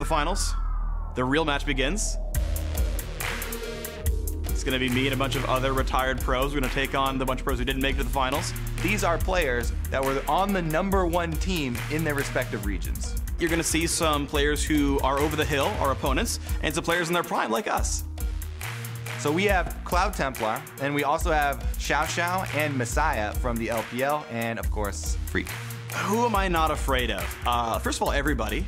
The finals. The real match begins. It's going to be me and a bunch of other retired pros. We're going to take on the bunch of pros who didn't make it to the finals. These are players that were on the #1 team in their respective regions. You're going to see some players who are over the hill, our opponents, and some players in their prime like us. So we have Cloud Templar, and we also have Xiao Xiao and Messiah from the LPL, and of course, Freak. Who am I not afraid of? First of all, everybody.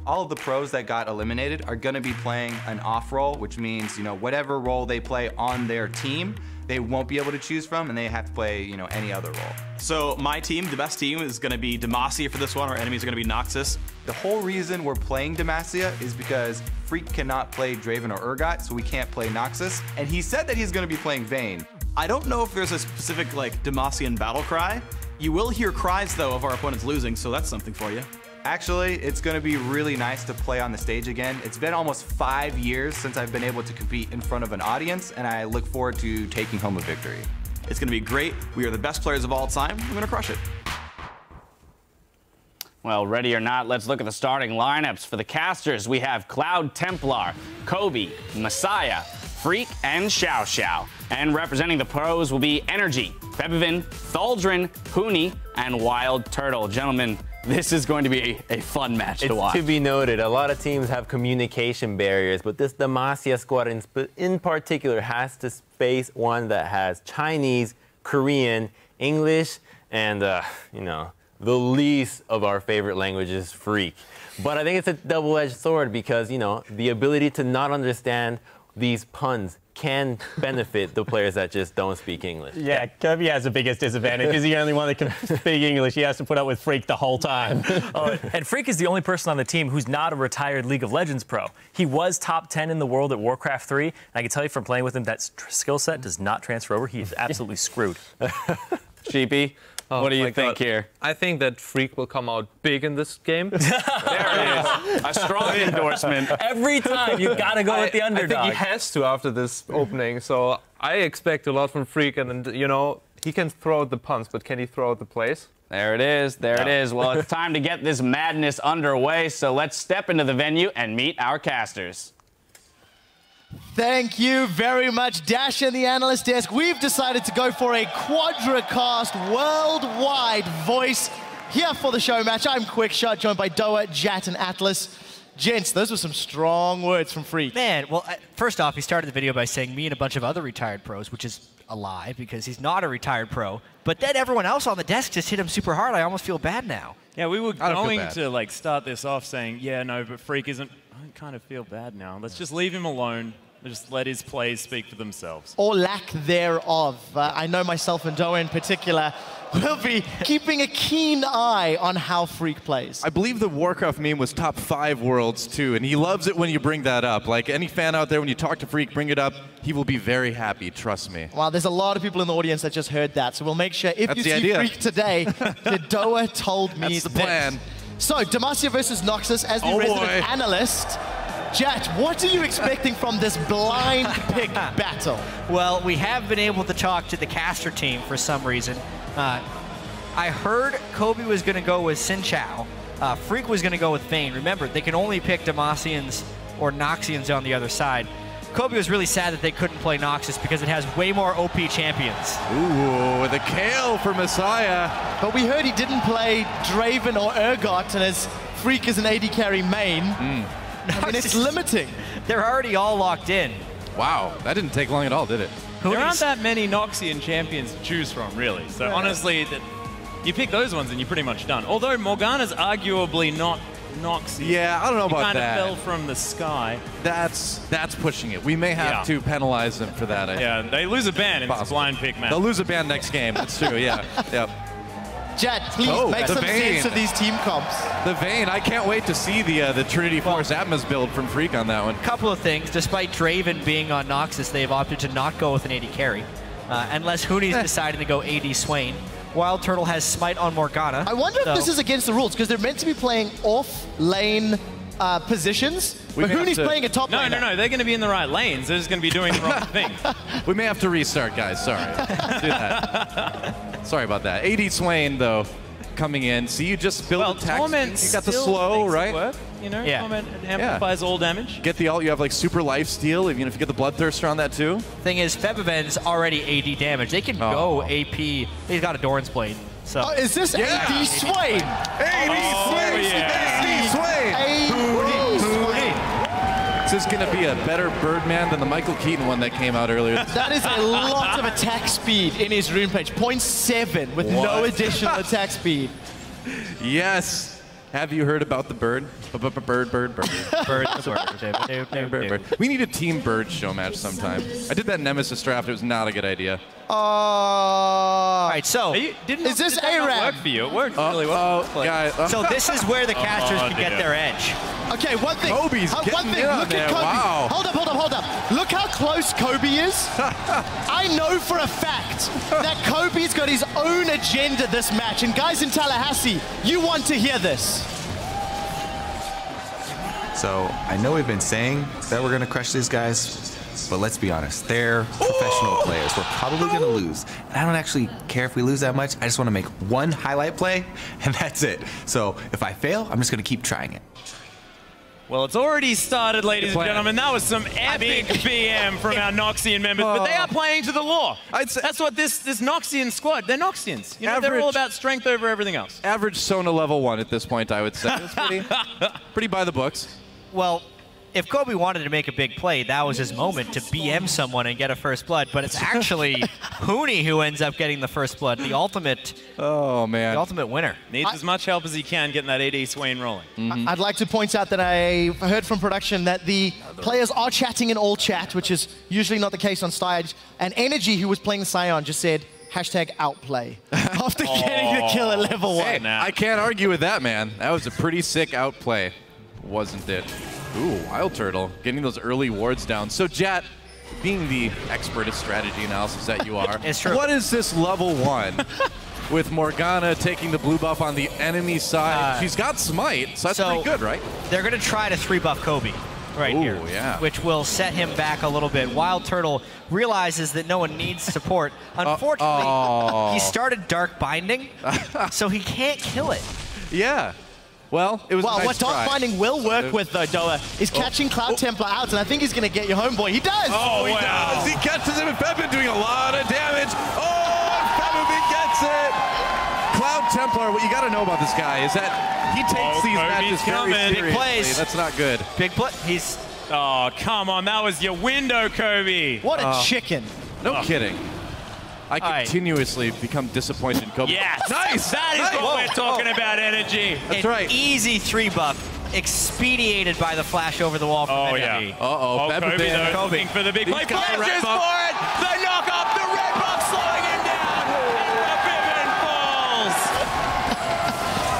All of the pros that got eliminated are gonna be playing an off role, which means, whatever role they play on their team, they won't be able to choose from, and they have to play, any other role. So my team, the best team, is gonna be Demacia for this one. Our enemies are gonna be Noxus. The whole reason we're playing Demacia is because Freak cannot play Draven or Urgot, so we can't play Noxus. And he said that he's gonna be playing Vayne. I don't know if there's a specific, Demacian battle cry. You will hear cries, though, of our opponents losing, so that's something for you. Actually, it's gonna be really nice to play on the stage again. It's been almost 5 years since I've been able to compete in front of an audience, and I look forward to taking home a victory. It's gonna be great. We are the best players of all time. We're gonna crush it. Well, ready or not, let's look at the starting lineups. For the casters, we have Cloud Templar, Kobe, Messiah, Freak, and Xiao Xiao. And representing the pros will be Energy, Bebevin, Thaldrin, Huni, and Wild Turtle. Gentlemen, this is going to be a fun match to watch. To be noted, a lot of teams have communication barriers, but this Demacia squad in particular has to face one that has Chinese, Korean, English, and, the least of our favorite languages, Freak. But I think it's a double-edged sword because, the ability to not understand these puns can benefit the players that just don't speak English. Yeah, Kirby has the biggest disadvantage. He's the only one that can speak English. He has to put up with Freak the whole time. And Freak is the only person on the team who's not a retired League of Legends pro. He was top 10 in the world at Warcraft 3, and I can tell you from playing with him that skill set does not transfer over. He is absolutely screwed. Sheepy, what do you think here? I think that Freak will come out big in this game. There it is. A strong endorsement. Every time, you got to go with the underdog. I think he has to after this opening, so I expect a lot from Freak, and, he can throw out the puns, but can he throw out the plays? There it is. There it is. Well, it's time to get this madness underway, so let's step into the venue and meet our casters. Thank you very much, Dash and the analyst desk. We've decided to go for a quadracast worldwide voice here for the show match. I'm Quickshot, joined by Doa, Jat, and Atlas. Gents, those were some strong words from Freak. Man, well, first off, he started the video by saying me and a bunch of other retired pros, which is a lie because he's not a retired pro. But then everyone else on the desk just hit him super hard. I almost feel bad now. Yeah, we were going to start this off saying, yeah, no, but Freak isn't. I kind of feel bad now. Let's just leave him alone. Just let his plays speak for themselves. Or lack thereof. I know myself and Doa in particular will be keeping a keen eye on how Freak plays. I believe the Warcraft meme was top 5 worlds too, and he loves it when you bring that up. Like any fan out there, when you talk to Freak, bring it up, he will be very happy, trust me. Wow, there's a lot of people in the audience that just heard that, so we'll make sure if you see Freak today, the Doa told me That's the plan. So, Demacia versus Noxus as the resident analyst. Jat, what are you expecting from this blind pick battle? Well, we have been able to talk to the caster team for some reason. I heard Kobe was going to go with Xin Chao. Freak was going to go with Vayne. Remember, they can only pick Demacians or Noxians on the other side. Kobe was really sad that they couldn't play Noxus because it has way more OP champions. Ooh, the Kale for Messiah. But we heard he didn't play Draven or Urgot, and as Freak is an AD carry main, I mean, it's limiting. They're already all locked in. Wow, that didn't take long at all, did it? There aren't that many Noxian champions to choose from, really. So honestly, you pick those ones and you're pretty much done. Although Morgana's arguably not Noxian. Yeah, I don't know about that. He kind of fell from the sky. That's pushing it. We may have to penalize them for that. Yeah, they lose a ban in this blind pick match. They'll lose a ban next game. That's true. Yeah. Yep. Jat, please make some sense of these team comps. The Vayne, I can't wait to see the Trinity Force Atmos build from Freak on that one. Couple of things. Despite Draven being on Noxus, they've opted to not go with an AD carry. Unless Huni's deciding to go AD Swain. Wild Turtle has Smite on Morgana. I wonder if this is against the rules, because they're meant to be playing off-lane positions, but Huni's playing a top lane. No, they're going to be in the right lanes. They're just going to be doing the wrong thing. We may have to restart, guys. Sorry. Do that. Sorry about that. AD Swain, though, coming in. See, you just built a tech. You got the slow, right? You know, Yeah. comment amplifies all damage. Get the ult, you have like super life steal, even if you get the Bloodthirster on that too. Thing is, Febiven's already AD damage. They can go AP. He's got a Doran's Blade. So. Oh, is this AD Swain? AD Swain! AD Swain! AD Swain. Is this going to be a better Birdman than the Michael Keaton one that came out earlier? That is a lot of attack speed in his rune page. 0.7 with no additional attack speed. Yes. Have you heard about the bird? Bird. We need a Team Bird show match sometime. I did that Nemesis draft. It was not a good idea. All right, so is this did that not ARAM? work for you? It worked really well. So this is where the casters can get their edge. Okay, one thing. Kobe's one getting thing. in on Look there. at Kobe. Wow. Hold up. Look how close Kobe is. I know for a fact that Kobe's got his own agenda this match. And guys in Tallahassee, you want to hear this. So I know we've been saying that we're going to crush these guys, but let's be honest, they're professional players. We're probably going to lose. And I don't actually care if we lose that much. I just want to make one highlight play, and that's it. So if I fail, I'm just going to keep trying it. Well, it's already started, ladies and gentlemen. That was some epic BM from our Noxian members, but they are playing to the law. That's what this Noxian squad, they're Noxians. You know, they're all about strength over everything else. Average Sona level 1 at this point, I would say. It's pretty by the books. Well, if Kobe wanted to make a big play, that was his moment to BM someone and get a first blood. But it's actually Huni who ends up getting the first blood, the ultimate. Oh man, the ultimate winner. Needs as much help as he can getting that AD Swain rolling. I'd like to point out that I heard from production that the players are chatting in all chat, which is usually not the case on stage. And Energy, who was playing Scion, just said #outplay after getting the kill at level 1. Hey, I can't argue with that, man. That was a pretty sick outplay, wasn't it? Ooh, Wild Turtle, getting those early wards down. So, Jat, being the expert of strategy analysis that you are, what is this level 1 with Morgana taking the blue buff on the enemy side? She's got Smite, so that's pretty good, right? They're going to try to 3-buff Kobe here, which will set him back a little bit. Wild Turtle realizes that no one needs support. Unfortunately, he started Dark Binding, so he can't kill it. Yeah. Well, it was a nice what Dark try. Binding will work with, though, Doa, is catching Cloud Templar out, and I think he's going to get your homeboy. He does! Oh, he does! He catches him, and Febin doing a lot of damage. Oh, Febin gets it! Cloud Templar, what you got to know about this guy is that he takes these matches very seriously. Big plays. That's not good. Big play. He's... Oh, come on. That was your window, Kobe. What a chicken. No kidding. I continuously become disappointed in Kobe. Yes! Nice! That is what we're talking about, Energy. That's right. Easy 3-buff, expedited by the flash over the wall from Energy. Uh-oh, Kobe, though, looking for the big play. Flashes for it! The knock up, the red buff slowing him down, and the Pippin falls.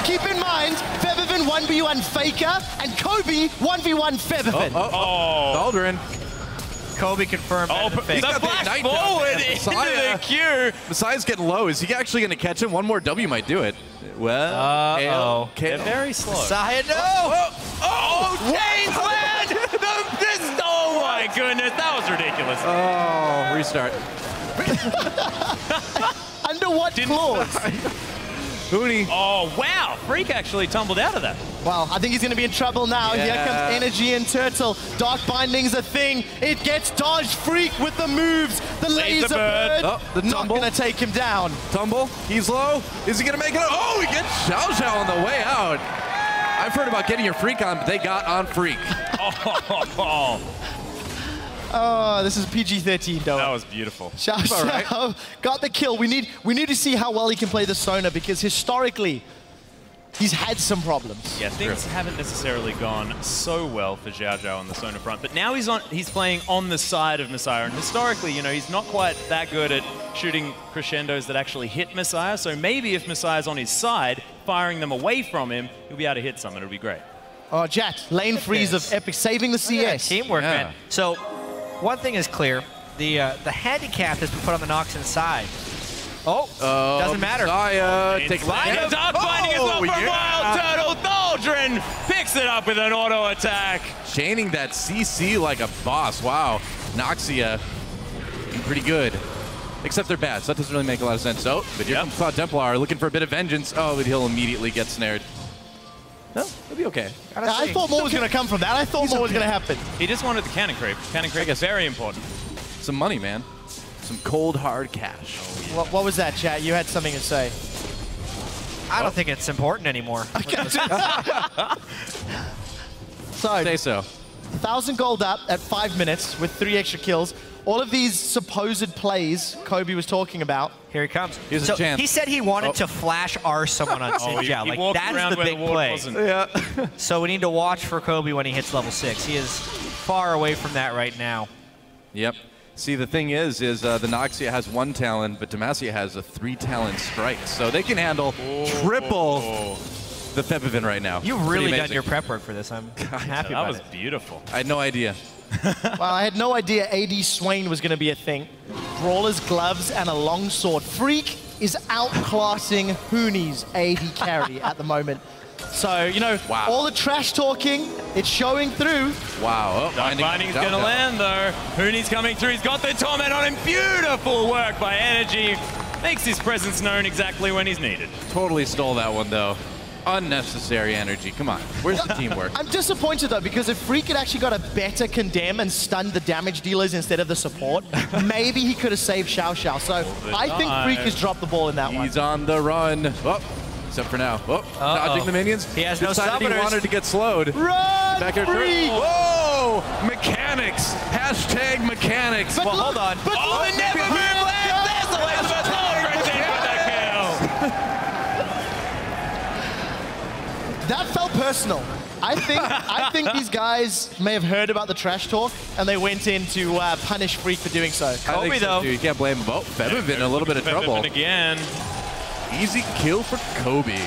Keep in mind, Febiven 1v1 Faker, and Kobe 1v1 Febiven. Aldrin. Kobe confirmed. The flash forward into the queue. Messiah's getting low. Is he actually going to catch him? One more W might do it. Well, They're very slow. Messiah, no! Chains land! Oh my goodness, that was ridiculous. Oh, restart. Under what clause? Huni. Oh, wow. Freak actually tumbled out of that. Well, I think he's going to be in trouble now. Yeah. Here comes Energy and Turtle. Dark Binding's a thing. It gets dodged. Freak with the moves. The laser bird. The not going to take him down. Tumble. He's low. Is he going to make it? Oh, he gets Xiao Xiao on the way out. I've heard about getting your Freak on, but they got on Freak. Oh, this is PG-13, though. That was beautiful. Xiao Xiao got the kill. We need to see how well he can play the Sona, because historically, he's had some problems. Yeah, things haven't necessarily gone so well for Xiao Zhao on the Sona front, but now he's playing on the side of Messiah, and historically, you know, he's not quite that good at shooting crescendos that actually hit Messiah, so maybe if Messiah's on his side, firing them away from him, he'll be able to hit someone. It'll be great. Oh, Jat, lane freeze of Epic, saving the CS. Teamwork, man. So, one thing is clear. The handicap has been put on the Noxus side. Doesn't matter. Take Dark Binding is up for Wild Turtle. Thaldrin picks it up with an auto attack. Chaining that CC like a boss. Wow. Noxia, pretty good. Except they're bad, so that doesn't really make a lot of sense. Oh, but here comes Cloud Templar looking for a bit of vengeance. Oh, but he'll immediately get snared. No, It'll be okay. I thought more was going to come from that. I thought more was going to happen. He just wanted the cannon creep. Cannon creep is very important. Some money, man. Some cold, hard cash. What was that, chat? You had something to say. I don't think it's important anymore. So, Say so. 1,000 gold up at 5 minutes with 3 extra kills. All of these supposed plays Kobe was talking about. Here he comes. Here's a chance. He said he wanted to flash R someone on Xin Zhao. He Like, walked that's around the where big the ward play. wasn't. Yeah. So we need to watch for Kobe when he hits level 6. He is far away from that right now. Yep. See, the thing is the Noxia has 1 talent, but Demacia has a 3-talent strike. So they can handle triple the Febivin right now. You've really done your prep work for this. I'm happy about That was it. beautiful. I had no idea. Well, I had no idea AD Swain was going to be a thing. Brawler's gloves and a longsword. Freak is outclassing Hooney's AD carry at the moment. So, you know, all the trash talking, it's showing through. Wow. Binding's going to land, though. Hooney's coming through. He's got the torment on him. Beautiful work by Energy. Makes his presence known exactly when he's needed. Totally stole that one, though. Unnecessary energy. Come on. Where's the teamwork? I'm disappointed, though, because if Freak had actually got a better condemn and stunned the damage dealers instead of the support, maybe he could have saved Xiao Xiao. So I think Freak has dropped the ball in that one. He's on the run. Oh, except for now. Oh, dodging the minions. He has no Decided summoners. he wanted to get slowed. Run, Back here. Freak! Whoa! Mechanics. Hashtag mechanics. But Well, hold on. But Oh, look, never move left. There's the way to the that felt personal. I think these guys may have heard about the trash talk and they went in to punish Freak for doing so. I think Kobe, so, though. too. You can't blame him. Oh, Febivin in a little bit of trouble. Febivin again. Easy kill for Kobe.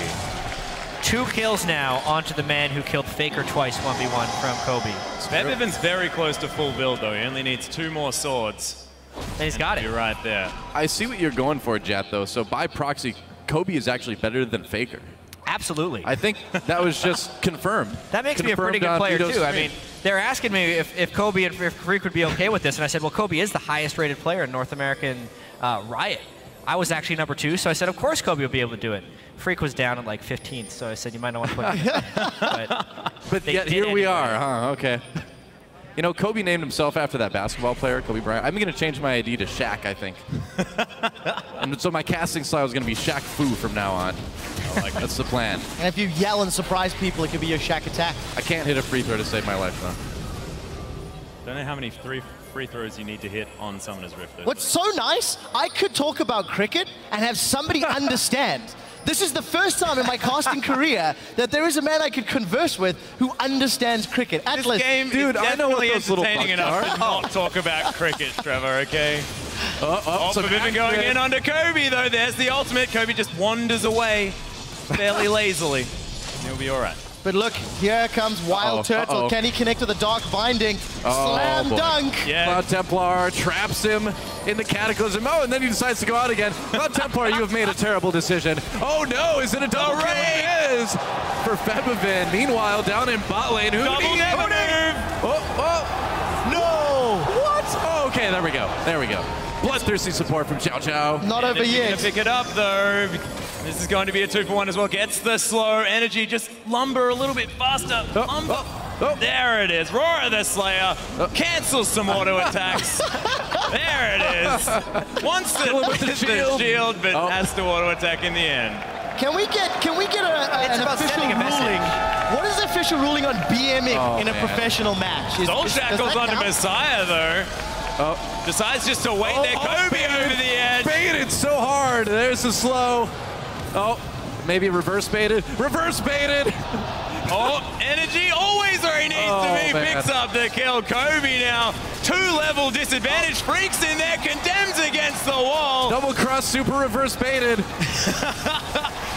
2 kills now onto the man who killed Faker twice 1v1 from Kobe. Febivin's very close to full build, though. He only needs 2 more swords. And he's got it. You're right there. I see what you're going for, Jet, though. So by proxy, Kobe is actually better than Faker. Absolutely. I think that was just confirmed. That makes me a pretty good player, too. I mean, they're asking me if Kobe and if Freak would be okay with this, and I said, well, Kobe is the highest rated player in North American Riot. I was actually number 2, so I said, of course Kobe would be able to do it. Freak was down at like 15th, so I said, you might not want to put him. But yet here we are, huh? Okay. You know, Kobe named himself after that basketball player, Kobe Bryant. I'm going to change my ID to Shaq, I think. And so my casting style is going to be Shaq Fu from now on. That's the plan. And if you yell and surprise people, it could be your Shaq attack. I can't hit a free throw to save my life, though. Don't know how many free throws you need to hit on Summoner's Rift. What's so nice, I could talk about cricket and have somebody understand. This is the first time in my casting career that there is a man I could converse with who understands cricket. This Atlas, game dude, is I know what definitely those little entertaining bugs enough are. to not talk about cricket, Trevor, okay? Some Febivin going in under Kobe, though. There's the ultimate. Kobe just wanders away fairly lazily. He'll be all right. but look, here comes Wild Turtle. Can he connect to the Dark Binding? Slam dunk. Yeah. Cloud Templar traps him in the Cataclysm. Oh, and then he decides to go out again. Cloud Templar, you have made a terrible decision. Oh no, is it a double kill? It is for Febivin. Meanwhile, down in bot lane, Double never move. No! What? Oh, okay, there we go. There we go. Bloodthirsty support from Xiao Xiao. Not over Energy yet. gonna pick it up though. This is going to be a 2-for-1 as well. Gets the slow energy. Just lumber a little bit faster. Lumber. There it is. Roar of the Slayer. Cancels some auto attacks. There it is. Wants to with the shield, but has to auto attack in the end. Can we get an official ruling? What is the official ruling on BMing in a professional match? Soul Shackles onto Messiah though. Decides just to wait there. Kobe over the edge. Baited so hard. There's the slow. Oh, maybe reverse baited. Reverse baited. Oh, energy always where he needs to be. Man. Picks up the kill. Kobe now 2-level disadvantage. Freaks in there. Condemns against the wall. Double cross, super reverse baited.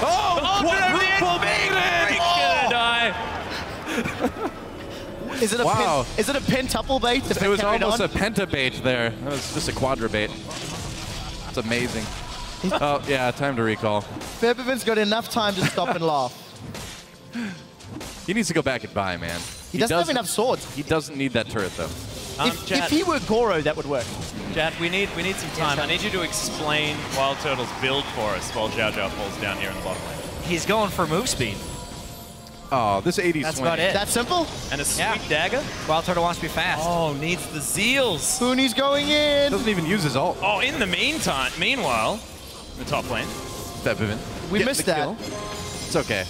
Quadruple baited. Freak's gonna die. Is it a is it a pentuple bait? It was almost a penta bait there. That was just a quadra bait. It's amazing. Oh yeah, time to recall. Febivin's got enough time to stop and laugh. He needs to go back and buy, man. He doesn't have enough swords. He doesn't need that turret though. If he were Goro, that would work. Jad, we need some time. I need you to explain Wild Turtle's build for us while Xiao Xiao falls down here in the bottom lane. He's going for move speed. Oh, this 80 That's swing. about it. That simple? And a sweet dagger. Wild Turtle wants to be fast. Oh, needs the Zeals. Huni's going in. Doesn't even use his ult. Oh, in the meanwhile, the top lane. Peppermint. We Getting missed the that. kill. It's okay.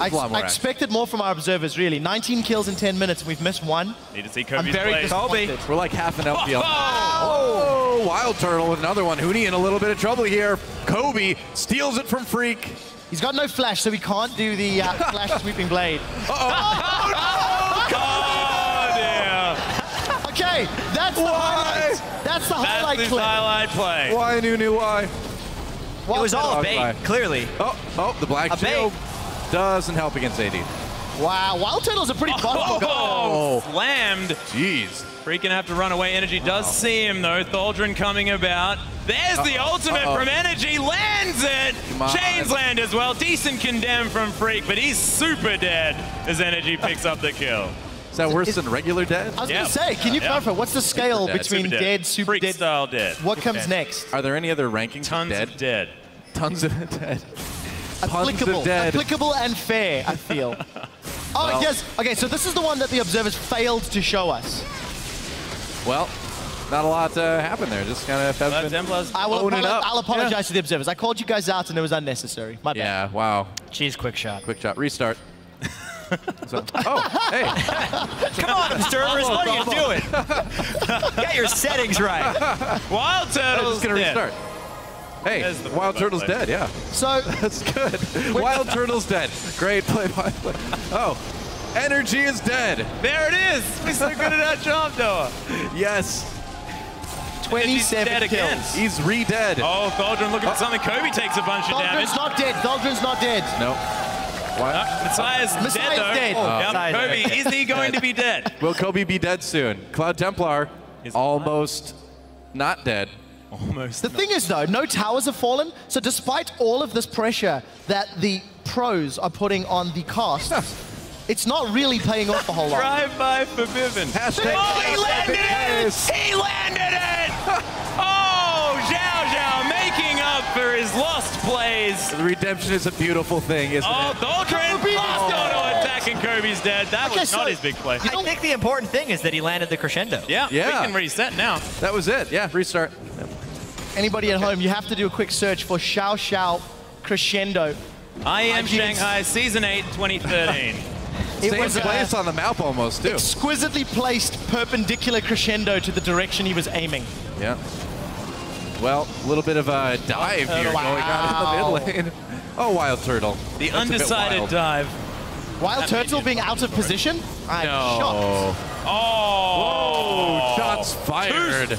I A lot more expected more from our observers, really. 19 kills in 10 minutes, and we've missed one. Need to see I'm Kobe's very play. disappointed. We're like half an outfield. Oh! Oh, Wild Turtle with another one. Huni in a little bit of trouble here. Kobe steals it from Freak. He's got no flash, so he can't do the flash sweeping blade. Oh, dear. Okay, that's the highlight. That's the highlight That's his clip. highlight play. Why, Nunu, why? It was all a bait, clearly. Oh, the black A bait. shield doesn't help against AD. Wow, Wild Turtle's a pretty buzzable guy. Oh, slammed. Jeez. Freak gonna have to run away. Energy does see him, though. Thaldrin coming about. There's the ultimate from Energy. Lands it. Chains land as well. Decent condemn from Freak, but he's super dead as Energy picks up the kill. Is that worse than regular dead? I was going to say, can you clarify, what's the scale dead. between Super dead, super Freak dead? style dead. What comes next? Are there any other rankings? Tons dead? of dead. Tons of dead. Applicable. dead. Applicable and fair, I feel. Oh, yes. Okay, so this is the one that the observers failed to show us. Well, not a lot happened there. Just kind of I'll apologize to the observers. I called you guys out and it was unnecessary. My bad. Yeah, wow. Jeez, quick shot. Quick shot. Restart. Oh, hey. Come on, observers, what are you doing? Get your settings right. Wild Turtle's Just gonna dead. restart. Hey, There's the Wild Turtle's play. dead, yeah. So That's good. Wild Turtle's dead. Great play by play. Oh, Energy is dead. There it is. We're so good at our job, Noah. Yes. 27 dead kills. again. He's re-dead. Oh, Thaldrin looking for something. Kobe takes a bunch of damage. Thaldrin's not dead. Thaldrin's not dead. No. What? Messiah's dead, Messiah's though. dead. Yeah, Kobe, is he going to be dead? Will Kobe be dead soon? Cloud Templar almost not dead. Almost. The thing is, though, no towers have fallen, so despite all of this pressure that the pros are putting on the cast, it's not really paying off a whole lot. Drive-by for Viven. Hashtag He landed it! He landed it! Oh, Zhao Zhao making up for his lost plays. The redemption is a beautiful thing, isn't Oh, it? Thaldrin lost auto attack and Kobe's dead. That Okay, was not so- his big play. I think the important thing is that he landed the crescendo. Yeah, Yeah. we can reset now. That was it. Yeah, restart. Anybody at home, you have to do a quick search for Xiao Xiao Crescendo. I am IGN. Shanghai, Season 8, 2013. It Same was place on the map almost, too. exquisitely placed perpendicular crescendo to the direction he was aiming. Yeah. Well, a little bit of a dive here going on in the mid lane. Oh, Wild Turtle. The That's a bit undecided wild. dive. Wild Turtle being out of position? I'm shocked. Oh! Shots fired.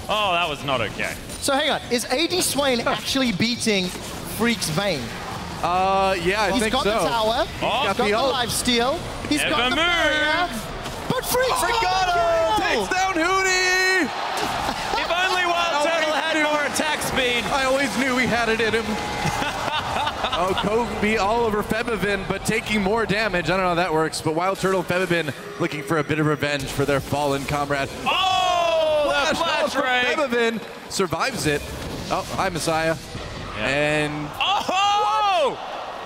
Oh, that was not okay. So hang on, is AD Swain actually beating Freak's Vayne? Yeah, I He's think got so. the tower, He's got got the the ult. lifesteal, he's got the Never barrier, but Freak's got him! Takes down Hootie! If only Wild Turtle had more attack speed. I always knew he had it in him. Oh, Kobe all over Febivin, but taking more damage. I don't know how that works, but Wild Turtle and Febivin looking for a bit of revenge for their fallen comrade. Oh, the flash from ray. Febivin survives it. Oh, hi, Messiah. And Oh!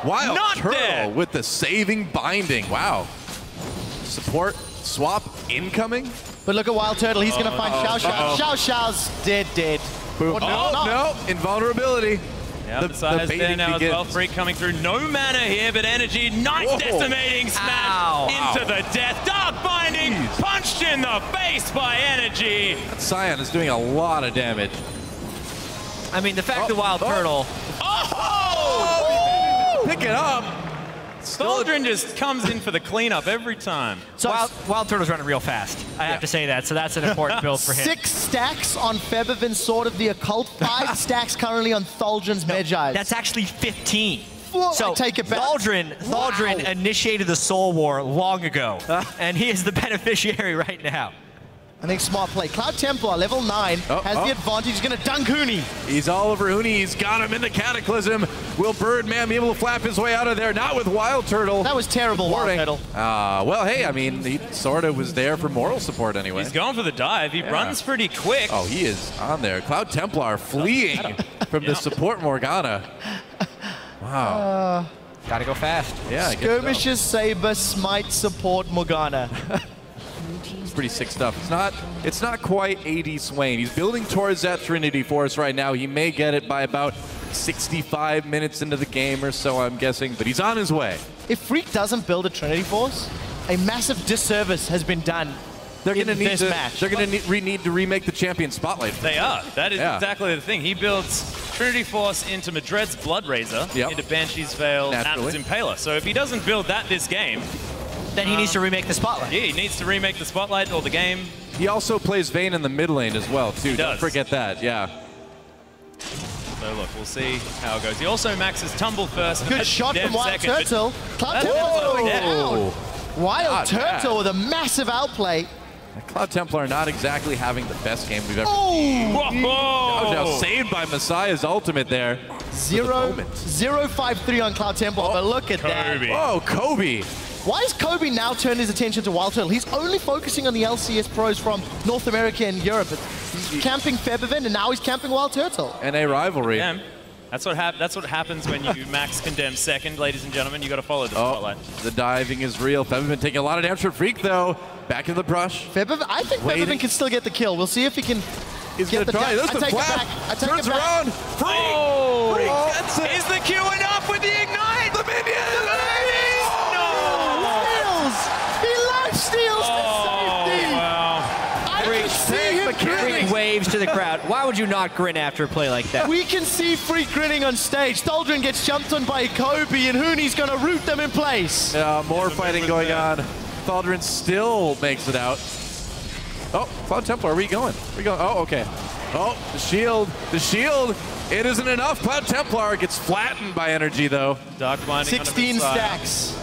Wild Not Turtle dead. with the saving binding. Wow. Support swap incoming. But look at Wild Turtle, he's gonna find Xiao Xiao. Xiao Xiao's dead. Boom. Or No, invulnerability. Yeah, Messiah's there now as well. Freak coming through. No mana here, but Energy. Nice decimating smash into the death. Dark binding punched in the face by Energy. That Scion is doing a lot of damage. I mean, the fact that Wild Turtle... Oh! Pick it up. Thaldrin just comes in for the cleanup every time. So Wild Turtle's running real fast. I have to say that, so that's an important build for him. 6 stacks on Febivin's Sword of the Occult, 5 stacks currently on Thaldrin's Medjai. That's actually 15. Well, So I take it back. Thaldrin initiated the Soul War long ago, and he is the beneficiary right now. I think smart play. Cloud Templar, level 9, has the advantage. He's going to dunk Huni. He's all over Huni. He's got him in the Cataclysm. Will Birdman be able to flap his way out of there? Not with Wild Turtle. That was terrible, Wild Turtle. Well, hey, I mean, he sort of was there for moral support anyway. He's going for the dive. He runs pretty quick. Oh, he is on there. Cloud Templar fleeing from the support Morgana. Wow. Gotta go fast. Yeah, I guess Skirmishes Saber Smite Support Morgana. It's pretty sick stuff. It's not quite AD Swain. He's building towards that Trinity Force right now. He may get it by about 65 minutes into the game or so, I'm guessing, but he's on his way. If Freak doesn't build a Trinity Force, a massive disservice has been done. They're going to need this match. They're going to need to remake the champion spotlight. They are. That is exactly the thing. He builds Trinity Force into Madred's Blood Razor, into Banshee's Veil, Atlas Impaler. So if he doesn't build that this game, then he needs to remake the spotlight. Yeah, he needs to remake the spotlight or the game. He also plays Vayne in the mid lane as well, too. He does. Don't forget that, yeah. So look, we'll see how it goes. He also maxes Tumble first. Good shot from Wild Turtle. Cloud Templar Templar going down. down. Wild Turtle with a massive outplay. Cloud Templar not exactly having the best game we've ever seen. Now saved by Messiah's ultimate there. 0-5-3 on Cloud Templar, but look at that. Oh, Kobe. Why has Kobe now turned his attention to Wild Turtle? He's only focusing on the LCS pros from North America and Europe. He's camping Febiven, and now he's camping Wild Turtle. NA rivalry. That's what happens when you max Condemn second, ladies and gentlemen. You got to follow the spotlight. The diving is real. Febiven taking a lot of damage from Freak, though. Back in the brush. Febiven, I think Febiven can still get the kill. We'll see if he can. He's going to try. There's the flap. Turns around. Freak. Freak gets it. Is the queuing up with the Ignite? The minion. He life steals to safety. Wow. I can see him grinning. Freak waves to the crowd. Why would you not grin after a play like that? We can see Freak grinning on stage. Thaldrin gets jumped on by Kobe, and Hooney's going to root them in place. More fighting going on. Thaldrin still makes it out. Oh, Cloud Templar, where are we going? Oh, okay. Oh, the shield. It isn't enough. Cloud Templar gets flattened by energy, though. Dark Binding 16 stacks.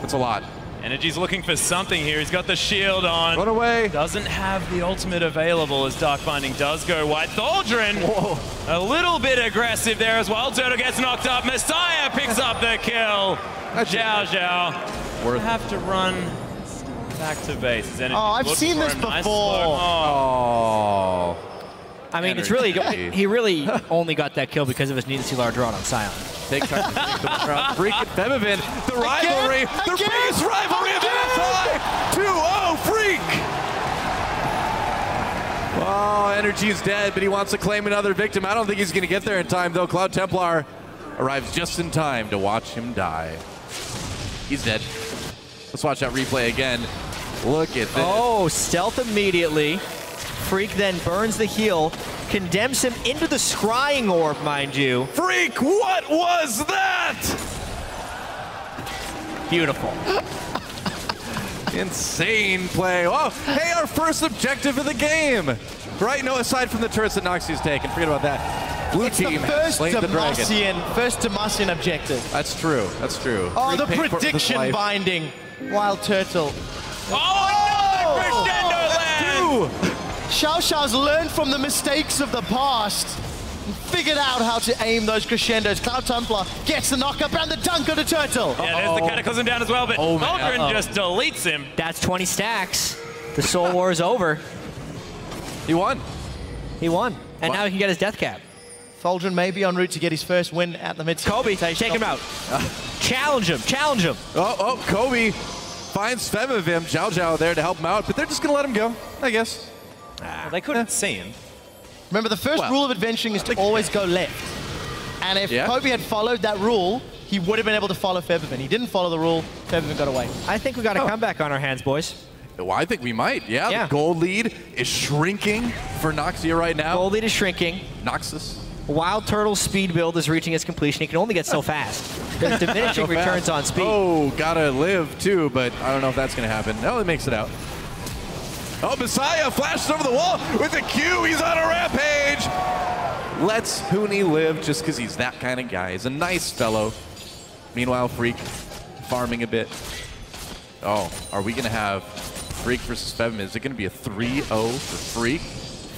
That's a lot. Energy's looking for something here. He's got the shield on. Run away. Doesn't have the ultimate available as Dark Binding does go wide. Thaldrin, a little bit aggressive there as well. Turtle gets knocked up. Messiah picks up the kill. Zhao will have to run back to base. I've seen this before. I mean, it's really, he really only got that kill because of his need to see large rod on Silent. Take time to think about Freak and Febiven. The rivalry, the biggest rivalry of MSI. 2-0 Freak. Oh, Energy's dead, but he wants to claim another victim. I don't think he's going to get there in time, though. Cloud Templar arrives just in time to watch him die. He's dead. Let's watch that replay again. Look at this. Oh, stealth immediately. Freak then burns the heal, condemns him into the scrying orb, mind you. Freak, what was that? Beautiful. Insane play. Oh, hey, our first objective of the game. Right? No, aside from the turrets that Noxus taken. Forget about that. Blue team has slain the dragon. First Demacian objective. That's true. That's true. Oh, the prediction binding. Wild Turtle. Oh, no! Crescendo land! Xiao Xiao's learned from the mistakes of the past and figured out how to aim those crescendos. Cloud Templar gets the knockup and the dunk of the Turtle. Yeah, there's the Cataclysm down as well, but Thaldrin just deletes him. That's 20 stacks. The Soul War is over. He won. He won. And now he can get his death cap. Thaldrin may be en route to get his first win at the mid. Kobe, take him out. Challenge him. Challenge him. Oh, Kobe finds Febiven. Zhao there to help him out, but they're just going to let him go, I guess. Well, they couldn't see him. Remember, the first rule of adventuring is to always go left. And if Kobe had followed that rule, he would have been able to follow Febiven. He didn't follow the rule. Febiven got away. I think we got a comeback on our hands, boys. Well, I think we might. Yeah, the gold lead is shrinking for Noxia right now. Gold lead is shrinking. Noxus. Wild Turtle's speed build is reaching its completion. He can only get so fast. There's diminishing returns on speed. Oh, gotta live too, but I don't know if that's gonna happen. No, he makes it out. Oh, Messiah flashes over the wall with a Q. He's on a rampage. Lets Hooney live just because he's that kind of guy. He's a nice fellow. Meanwhile, Freak farming a bit. Oh, are we gonna have Freak versus Febiven? Is it gonna be a 3-0 for Freak?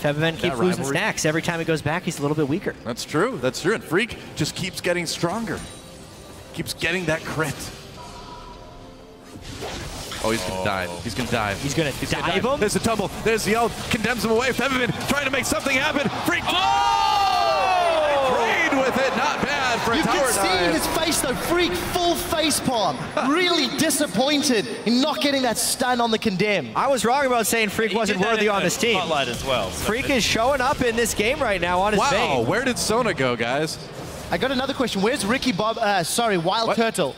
Febiven keeps losing stacks. Every time he goes back, he's a little bit weaker. That's true. That's true. And Freak just keeps getting stronger. Keeps getting that crit. Oh, he's gonna dive. He's gonna dive. He's gonna dive him? There's a tumble. There's the ult. Condemns him away. Febiven trying to make something happen. Freak. Oh! Trade with it. it. Not bad for a You tower can see dive. his face though, Freak full facepalm. Really disappointed in not getting that stun on the condemn. I was wrong about saying Freak wasn't worthy on this team. Spotlight as well. So Freak is showing up in this game right now on his Wow, vein. where did Sona go, guys? I got another question. Where's Ricky Bob? Wild Turtle.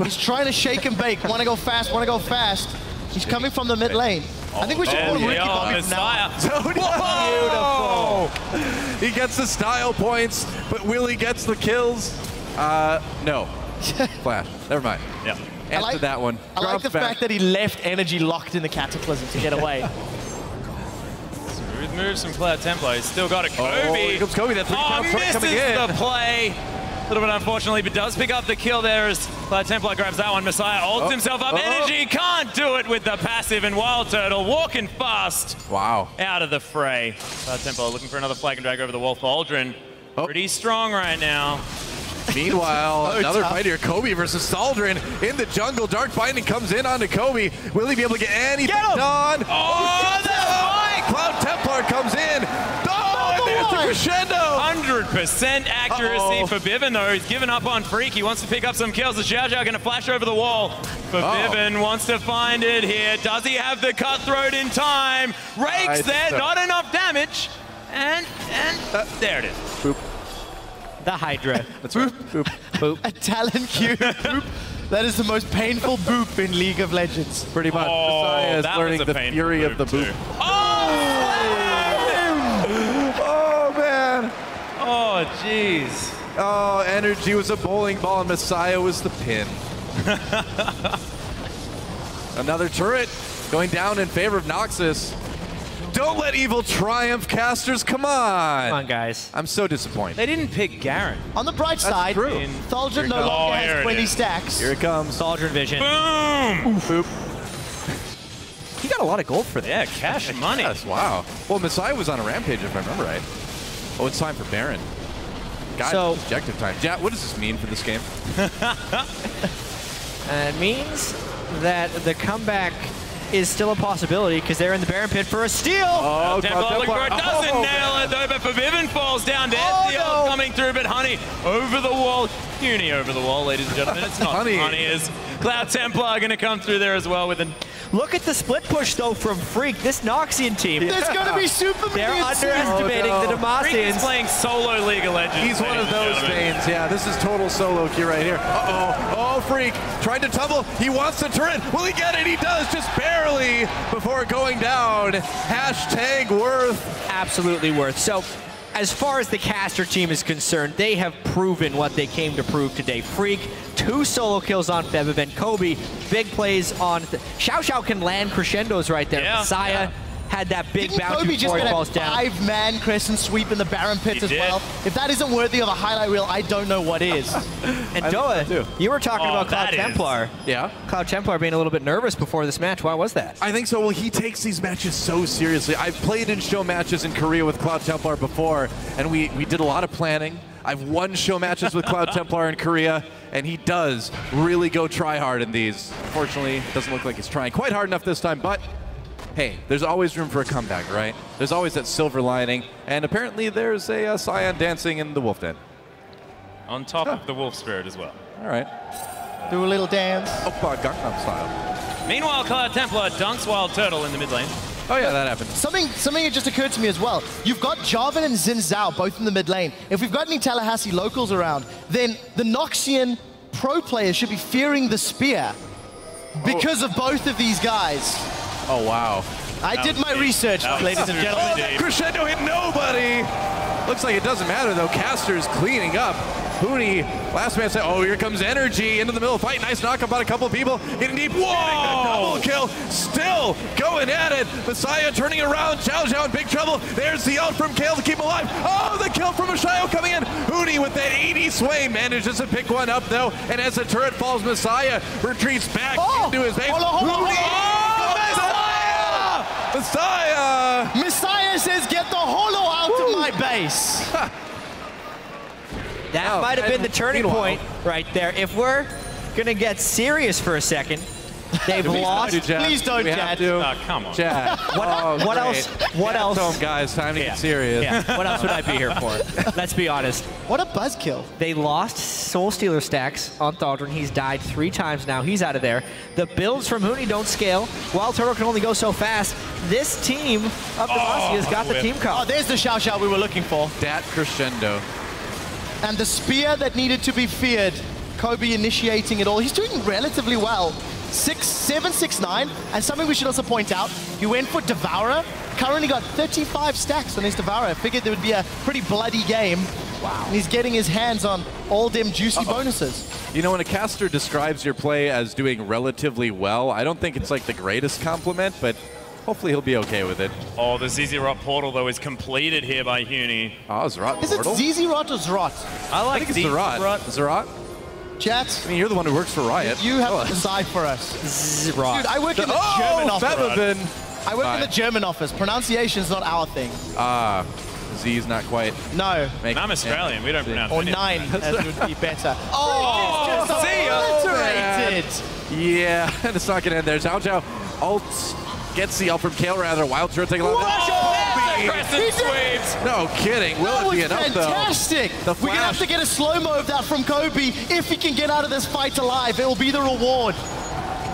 He's trying to shake and bake. Want to go fast, want to go fast. He's coming from the mid lane. I think we should call him Ricky Bobby from now on. Beautiful! He gets the style points, but will he gets the kills? No. Flash. Never mind. Yeah. Answer that one. I like Drops the back. fact that he left energy locked in the Cataclysm to get away. Smooth moves from Cloud Templar. He's still got a Kobe. Oh, here comes Kobe, that 3-pound threat misses coming in. the play. A little bit unfortunately, but does pick up the kill there as Cloud Templar grabs that one. Messiah ults himself up. Energy can't do it with the passive, and Wild Turtle walking fast. Wow. Out of the fray. Cloud Templar looking for another flag and drag over the wall for Aldrin. Pretty strong right now. Meanwhile, another fight here. Kobe versus Saldrin in the jungle. Dark Binding comes in onto Kobe. Will he be able to get anything done? Oh, that spike! Cloud Templar comes in. Oh, and there's the crescendo. 100% accuracy for Bivin, though. He's given up on Freak. He wants to pick up some kills. The Xiao Xiao going to flash over the wall. But Bivin wants to find it here. Does he have the cutthroat in time? Rakes there, not enough damage. And there it is. Boop. The Hydra. That's right. Boop. Boop. A talent cue boop. That is the most painful boop in League of Legends. Pretty much. Messiah is learning the fury of the boop. Oh, man. Oh, jeez. Oh, Energy was a bowling ball and Messiah was the pin. Another turret going down in favor of Noxus. Don't let evil triumph, casters. Come on. Come on, guys. I'm so disappointed. They didn't pick Garen. On the bright side, true. Thaldrin no longer has 20 stacks. Here it comes. Thaldrin vision. Boom! Boop. He got a lot of gold for that. Yeah, cash money. Yes, wow. Well, Messiah was on a rampage, if I remember right. Oh, it's time for Baron. Got objective time. Yeah, what does this mean for this game? It means that the comeback is still a possibility because they're in the Baron pit for a steal. Oh, Templar looking for it. Doesn't nail it though, but Vivin falls down dead. The ult coming through, but Honey over the wall. Uni over the wall, ladies and gentlemen. It's not Honey. Is Cloud Templar going to come through there as well with an... Look at the split push, though, from Freak. This Noxian team. There's going to be super They're underestimating the Demacians. Freak is playing solo League of Legends. He's one of those veins. Yeah, this is total solo queue right here. Uh-oh. Oh, Freak trying to tumble. He wants the turret. Will he get it? He does, just barely before going down. Hashtag worth. Absolutely worth. So, as far as the caster team is concerned, they have proven what they came to prove today. Freak, 2 solo kills on Bebev and Kobe. Big plays on... Xiao Xiao can land crescendos right there. Yeah. Messiah had that big bounce Kobe before he falls down. 5-man crescent sweep in the Baron pits as well. If that isn't worthy of a highlight reel, I don't know what is. And Doa, you were talking about Cloud Templar. Yeah. Cloud Templar being a little bit nervous before this match. Why was that? I think so. Well, he takes these matches so seriously. I've played in show matches in Korea with Cloud Templar before, and we did a lot of planning. I've won show matches with Cloud Templar in Korea, and he does really go try hard in these. Unfortunately, it doesn't look like he's trying quite hard enough this time, but hey, there's always room for a comeback, right? There's always that silver lining, and apparently there's a Scion dancing in the Wolf Den. On top of the Wolf Spirit as well. All right. Do a little dance. Oppa Gangnam Style. Meanwhile, Cloud Templar dunks Wild Turtle in the mid lane. Oh yeah, that happened. Something that just occurred to me as well. You've got Jarvan and Xin Zhao both in the mid lane. If we've got any Tallahassee locals around, then the Noxian pro players should be fearing the spear because of both of these guys. Oh, wow. I did my research, ladies and gentlemen. Oh, that crescendo hit nobody. Looks like it doesn't matter, though. Caster's cleaning up. Huni, last man said, oh, here comes Energy into the middle of the fight. Nice knock-up on a couple of people. Getting deep. Whoa! Double kill. Still going at it. Messiah turning around. Xiao Xiao in big trouble. There's the ult from Kale to keep him alive. Oh, the kill from Messiah coming in. Huni with that 80 sway manages to pick one up, though. And as the turret falls, Messiah retreats back into his base. Messiah! Messiah says, get the holo out of my base. That might have been the turning point right there. If we're going to get serious for a second, They've lost. Please don't, Chad. Oh, come on. Chad. What else? What else? Home, guys. Time to get serious. Yeah. What else would I be here for? Let's be honest. What a buzzkill. They lost Soul Stealer stacks on Thaldron. He's died 3 times now. He's out of there. The builds from Huni don't scale. Wild Turtle can only go so fast. This team of Demacia has got the team Oh, covered. there's the Xiao Xiao we were looking for. Dat crescendo. And the spear that needed to be feared. Kobe initiating it all. He's doing relatively well. 7, 6, 9. And something we should also point out, he went for Devourer. Currently got 35 stacks on his Devourer. Figured there would be a pretty bloody game. Wow. And he's getting his hands on all them juicy bonuses. You know, when a caster describes your play as doing relatively well, I don't think it's like the greatest compliment, but hopefully he'll be okay with it. Oh, the ZZ Rot portal, though, is completed here by Huni. Oh, Zerat Is it portal? ZZ Rot or Zrot? I like I think it's Zerat. Zerat? Chat, I mean, you're the one who works for Riot. you have to decide for us. Zrot. Dude, I work in the German office. I work in the German office. Pronunciation's not our thing. Z's not quite. No. I'm Australian. We don't pronounce Or it. 9, as would be better. Oh, Oh, see ya. Obliterated. Yeah, and it's not going to end there. Xiao Xiao ult gets the ult from Kale, rather. Wild Turtle taking a lot of Crescent sweeps. No kidding. Will That it be was enough, fantastic. though? We're going to have to get a slow-mo of that from Kobe. If he can get out of this fight alive, it will be the reward.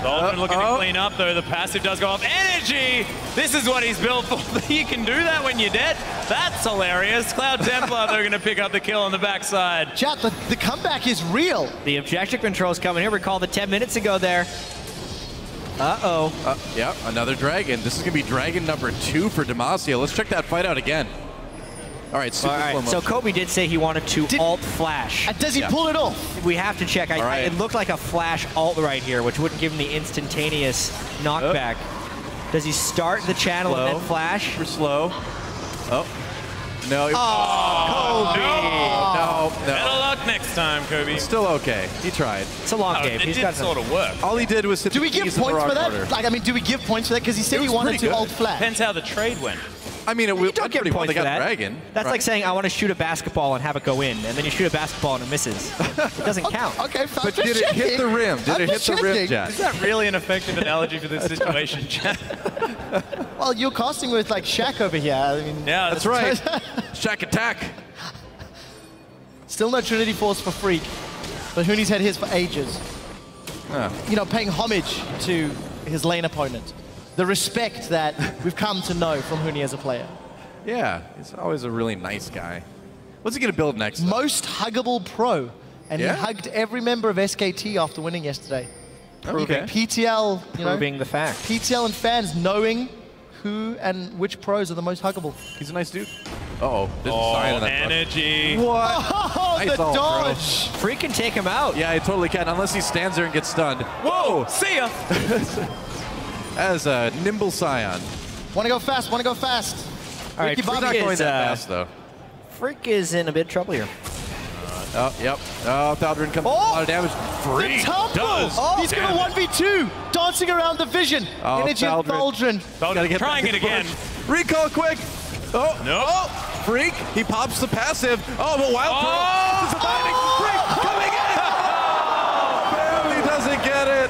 Dolphin looking to clean up, though. The passive does go off. Energy! This is what he's built for. You can do that when you're dead. That's hilarious. Cloud Templar, they're going to pick up the kill on the backside. Chat, the comeback is real. The objective control's coming here. We called it 10 minutes ago there. Uh-oh. Yeah, another dragon. This is going to be dragon number 2 for Demacia. Let's check that fight out again. All right, super slow motion. So Kobe did say he wanted to alt flash. Does he pull it off? We have to check. It looked like a flash alt right here, which wouldn't give him the instantaneous knockback. Does he start the channel and then flash? Super slow. Oh. No. Kobe. No. Better luck next time, Kobe. Still okay. He tried. It's a long game. It did sort of work. All he did was hit Do the we give keys in the points wrong for that? order. Like, I mean, do we give points for that? Because he said he wanted to alt flash. Depends how the trade went. I mean, You don't get pretty well. points They for got that. dragon. That's right? like saying I want to shoot a basketball and have it go in, and then you shoot a basketball and it misses. It doesn't count. Okay, fine. But did it hit the rim? Did it hit the rim, Jack? Is that really an effective analogy for this situation, Jack? Well, you're casting with like Shaq over here. I mean, Yeah, That's right. Shack attack. Still no Trinity Force for Freak, but Huni's had his for ages. You know, paying homage to his lane opponent. The respect that we've come to know from Huni as a player. Yeah, he's always a really nice guy. What's he going to build next? Most huggable pro. And Yeah? he hugged every member of SKT after winning yesterday. Okay. PTL, you know, Proving the fact. PTL and fans knowing who and which pros are the most huggable. He's a nice dude. Uh-oh. There's a sign in that book. energy. What? Oh, Nice the ult, bro. dodge! Freak can take him out. Yeah, he totally can, unless he stands there and gets stunned. Whoa, see ya. As a nimble scion. Wanna go fast, wanna go fast. All right, Ricky He's Bobby not going is, that fast, though. Freak is in a bit of trouble here. Oh, yep. Oh, Thaldron comes with a lot of damage. The tumble! does He's gonna 1v2, dancing around the vision. Oh, Energy of Thaldron. Thaldron. Gotta get Trying back it in the again. push. Recall quick. Oh, No. oh, Freak. He pops the passive. Oh, but Wild Pearl is a binding Freak coming in. Barely doesn't get it.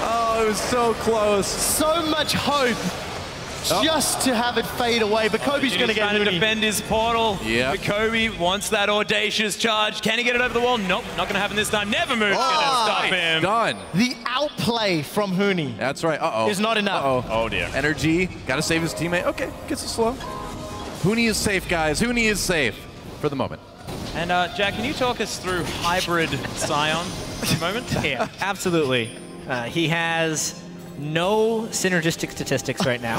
Oh, it was so close. So much hope just to have it fade away, but Kobe's gonna He's get trying to Huni. defend his portal. Yeah. But Kobe wants that audacious charge. Can he get it over the wall? Nope, not going to happen this time. Never move. Gonna stop him. Done. The outplay from Huni That's right. Uh-oh. is not enough. Uh-oh. Oh, dear. Energy. Got to save his teammate. Okay, gets it slow. Huni is safe, guys. Huni is safe for the moment. And Jack, can you talk us through hybrid Scion for a moment? Yeah, absolutely. He has no synergistic statistics right now.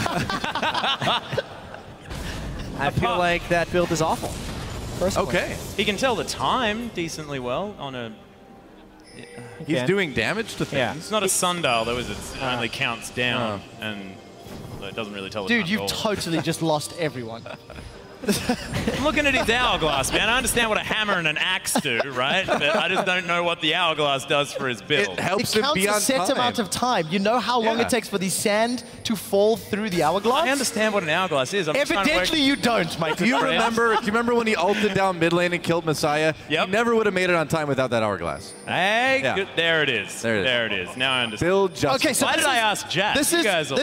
I feel like that build is awful. Personally. Okay. He can tell the time decently well on a... He's Okay. doing damage to things. Yeah. It's not a sundial, though, is it? It only counts down, and it doesn't really tell the Dude, time you've at all. totally just lost everyone. I'm looking at his hourglass, man. I understand what a hammer and an axe do, right? But I just don't know what the hourglass does for his build. It helps It him counts be a on set time. amount of time. You know how long Yeah. it takes for the sand to fall through the hourglass? I understand what an hourglass is. I'm just trying to work- Evidently you don't, my Do you good friend. remember when he ulted down mid lane and killed Messiah? Yep. He never would have made it on time without that hourglass. Hey, Yeah. good. There it is. There it is. There it is. Now I understand. Build justice. Okay, so Why this did I is- ask Jack? This You is guys will-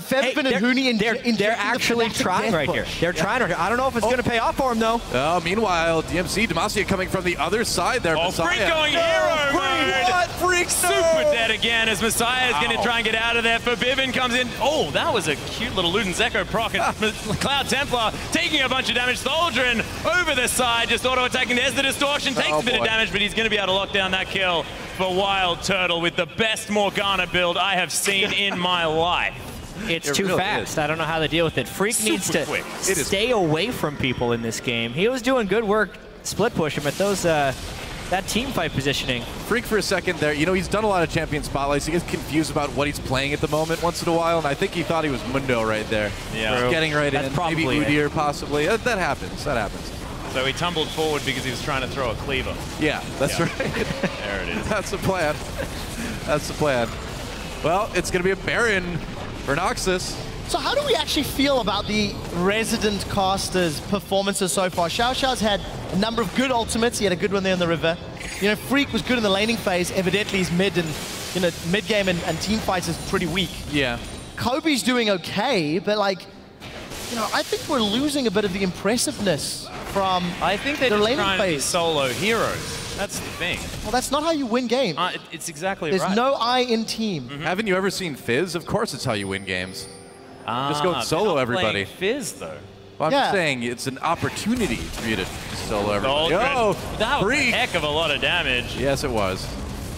Fevin and Hooney They're actually trying right here. They're trying. I don't know if it's going to pay off for him though. Oh, meanwhile, DMC, Demacia coming from the other side there. Oh, Messiah. Freak going hero mode. What? Freak Super dead again as Messiah is going to try and get out of there. Forbidden comes in. Oh, that was a cute little Ludens Echo proc. And Cloud Templar taking a bunch of damage. Soldrin over the side, just auto-attacking. There's the distortion. Takes a bit of damage, but he's going to be able to lock down that kill for Wild Turtle with the best Morgana build I have seen in my life. It's It too really fast. is. I don't know how to deal with it. Freak needs to quick. It is. stay away from people in this game. He was doing good work split pushing, but those that team fight positioning. Freak for a second there. You know, he's done a lot of champion spotlights. He gets confused about what he's playing at the moment once in a while, and I think he thought he was Mundo right there. Yeah. Just getting right That's in. probably Maybe it. Udyr possibly. That happens. That happens. So he tumbled forward because he was trying to throw a cleaver. Yeah, that's Yeah. right. There it is. That's the plan. That's the plan. Well, it's going to be a Baron for Noxus. So how do we actually feel about the resident caster's performances so far? Xiao Xiao's had a number of good ultimates. He had a good one there in the river. You know, Freak was good in the laning phase. Evidently he's mid and, you know, mid game and team fights is pretty weak. Yeah. Kobe's doing okay, but like, you know, I think we're losing a bit of the impressiveness from I think they're the just laning trying to be phase. solo heroes. That's the thing. Well, that's not how you win games. It's exactly There's right. no I in team. Haven't you ever seen Fizz? Of course it's how you win games. Just go Ah, solo, not everybody. playing Fizz though. Well, I'm Yeah. just saying it's an opportunity for you to solo everybody. Soldrin. Oh, That was Freak. a heck of a lot of damage. Yes, it was.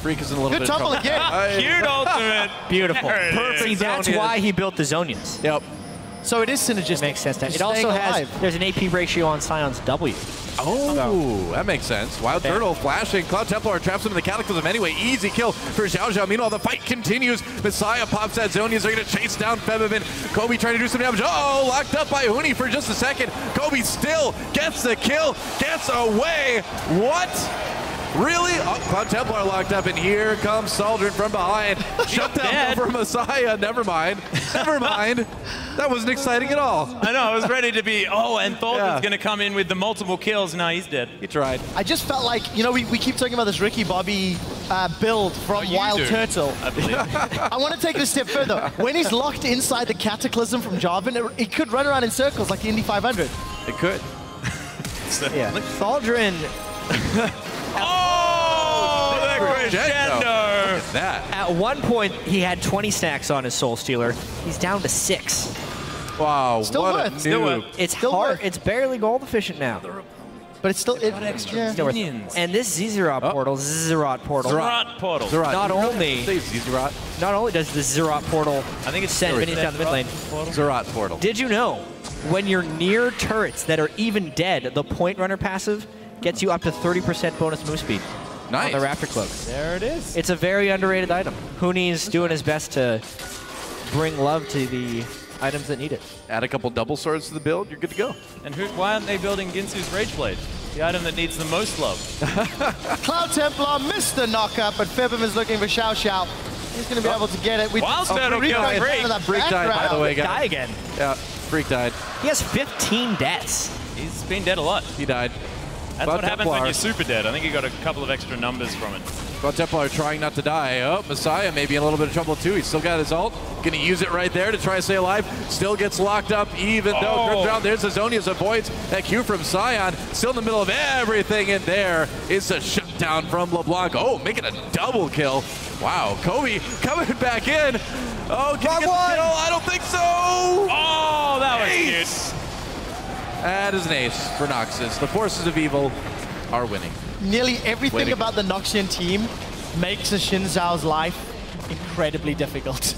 Freak is in a little Good bit of tumble trouble. again. Cute ultimate. Beautiful. There it is. Perfect. See, that's Zonians. why he built the Zonians. Yep. So it is synergistic. Makes sense. It He's also staying has, alive. there's an AP ratio on Sion's W. Oh, that makes sense. Wild Turtle flashing. Cloud Templar traps him in the Cataclysm anyway. Easy kill for Xiao Xiao. Meanwhile, the fight continues. Messiah pops that Zonians. They're going to chase down Febivin. Kobe trying to do some damage. Oh, locked up by Hooney for just a second. Kobe still gets the kill. Gets away. What? Really? Oh, Cloud Templar locked up, and here comes Soldrin from behind. Shut down for Messiah. Never mind. Never mind. That wasn't exciting at all. I know, I was ready to be, and thought Yeah. was going to come in with the multiple kills. No, he's dead. He tried. I just felt like, you know, we keep talking about this Ricky Bobby build from you Wild do. Turtle. I believe. I want to take it a step further. When he's locked inside the Cataclysm from Jarvan, it could run around in circles like the Indy 500. It could. Yeah. Soldrin, Oh, the crescendo. That. at one point, he had 20 stacks on his Soul Stealer. He's down to 6. Wow. Still what worth. a Still noob. worth. It's Still hard. worth. It's barely gold efficient now. But it's still... yeah. Still worth. And this Zerot portal, Zerot portal, Zerat portal. Zerat. Not only- Say Zerat. not only does the Zerot portal I think it's send minions down the mid lane, Zerat portal. did you know when you're near turrets that are even dead, the Point Runner passive gets you up to 30% bonus move speed Nice. on the Raptor Cloak. There it is. It's a very underrated item. Hooney's doing his best to bring love to the items that need it. Add a couple double swords to the build, you're good to go. And why aren't they building Ginsu's Rage Blade? The item that needs the most love. Cloud Templar missed the knockup, but Febim is looking for Xiao Xiao. He's going to be able to get it. Wild Turtle Rico killed in front Freak. of that Freak died, by the background. way, guys. Die again. Yeah, Freak died. He has 15 deaths. He's been dead a lot. He died. That's Cloud what happens when Templar. you're super dead. I think he got a couple of extra numbers from it. Cloud Templar trying not to die. Oh, Messiah maybe in a little bit of trouble too. He's still got his ult. Gonna use it right there to try to stay alive. Still gets locked up even though Grip down. There's Azonius avoids that Q from Sion. Still in the middle of everything, and there is a shutdown from LeBlanc. Oh, making a double kill. Wow, Kobe coming back in. Oh, can he get the kill? I don't think so. Oh, that was Ace. That is an ace for Noxus. The forces of evil are winning. Nearly everything Way to about the Noxian team makes a Xin Zhao's life incredibly difficult.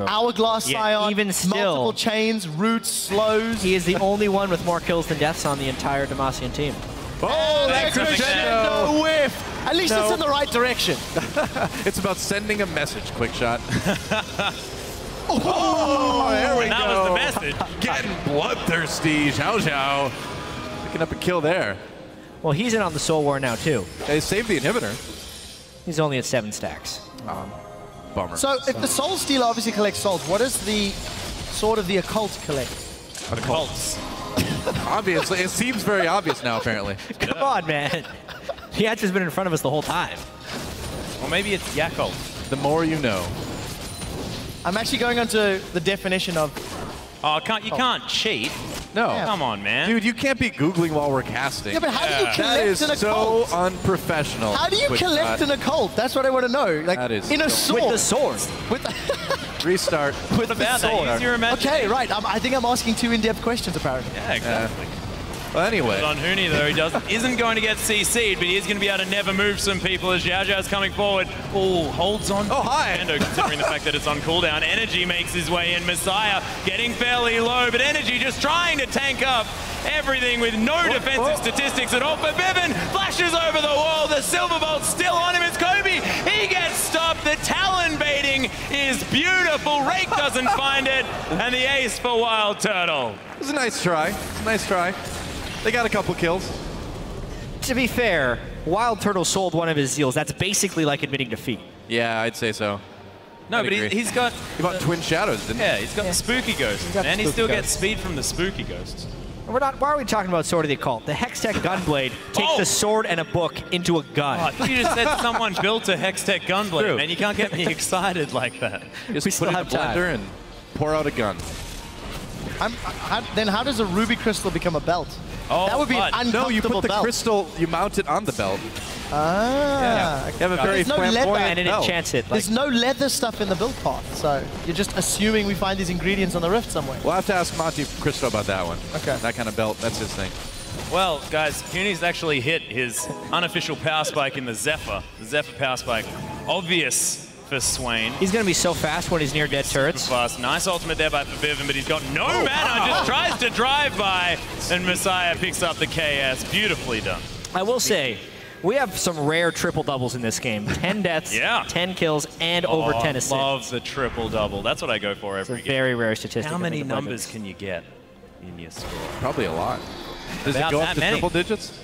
Hourglass Yeah, Scion, even still- multiple chains, roots, slows. He is the only one with more kills than deaths on the entire Demacian team. Oh, that crescendo whiff. At least it's in the right direction. It's about sending a message, Quick Shot. Oh, there we and that go. was the message. Getting bloodthirsty. Xiao Xiao picking up a kill there. Well, he's in on the Soul War now, too. They saved the inhibitor. He's only at 7 stacks. Bummer. So if the Soul Stealer obviously collects souls, what does the Sword of the Occult collect? The Colts. Obviously, it seems very obvious now, apparently. Come on, man. The answer's been in front of us the whole time. Or maybe it's Yakult. The more you know. I'm actually going on to the definition of... Oh, you can't cheat. No. Yeah. Come on, man. Dude, you can't be Googling while we're casting. Yeah, but how do you That collect is an so Occult? unprofessional. How do you collect an Occult? That's what I want to know. Like, That is in a so- sword. With the sword. With the Restart. What about that? Use your imagination. Okay, right. I think I'm asking too in-depth questions, apparently. Yeah, exactly. Well, anyway. On Huni, though, he isn't going to get CC'd, but he is going to be able to never move some people as Xiao Xiao's coming forward. Oh, holds on. Oh, hi. Endo, considering the fact that it's on cooldown. Energy makes his way in. Messiah getting fairly low, but Energy just trying to tank up everything with no defensive statistics at all. But Bevan flashes over the wall. The Silver Bolt's still on him. It's Kobe. He gets stopped. The Talon baiting is beautiful. Rake doesn't find it. And the ace for Wild Turtle. It was a nice try. It's a nice try. They got a couple kills. To be fair, Wild Turtle sold one of his Zeals. That's basically like admitting defeat. Yeah, I'd say so. No, I'd but agree. he's got... He bought Twin Shadows, didn't he? Yeah, he's got the Spooky Ghost. got the And he Spooky still Ghost. gets speed from the Spooky Ghosts. Why are we talking about Sword of the Occult? The Hextech Gunblade takes a sword and a book into a gun. Oh, I thought you just said someone built a Hextech Gunblade, True. man. You can't get me excited like that. Just We put still it in a have time. blender and pour out a gun. Then how does a Ruby Crystal become a belt? Oh, That would be an but- uncomfortable No, you put the belt. crystal, you mount it on the belt. Ah. You have a very There's no leather. flamboyant And it belt. enchants it. Like, There's no leather stuff in the build path, so you're just assuming we find these ingredients on the rift somewhere. We'll have to ask Monty Cristo about that one. Okay. That kind of belt, that's his thing. Well, guys, Huni's actually hit his unofficial power spike in the Zephyr. The Zephyr power spike. Obvious for Swain. he's going to be so fast when he's near dead turrets. Fast. Nice ultimate there by Vivian, but he's got no mana. Just tries to drive by, and Messiah picks up the KS. Beautifully done. I will say, we have some rare triple doubles in this game. 10 deaths, Yeah. 10 kills, and over 10 I assists. love the triple double. That's what I go for It's a every game. very rare statistic. How I many think, of numbers Legends. can you get in your score? Probably a lot. Does About it go that up to many. triple digits?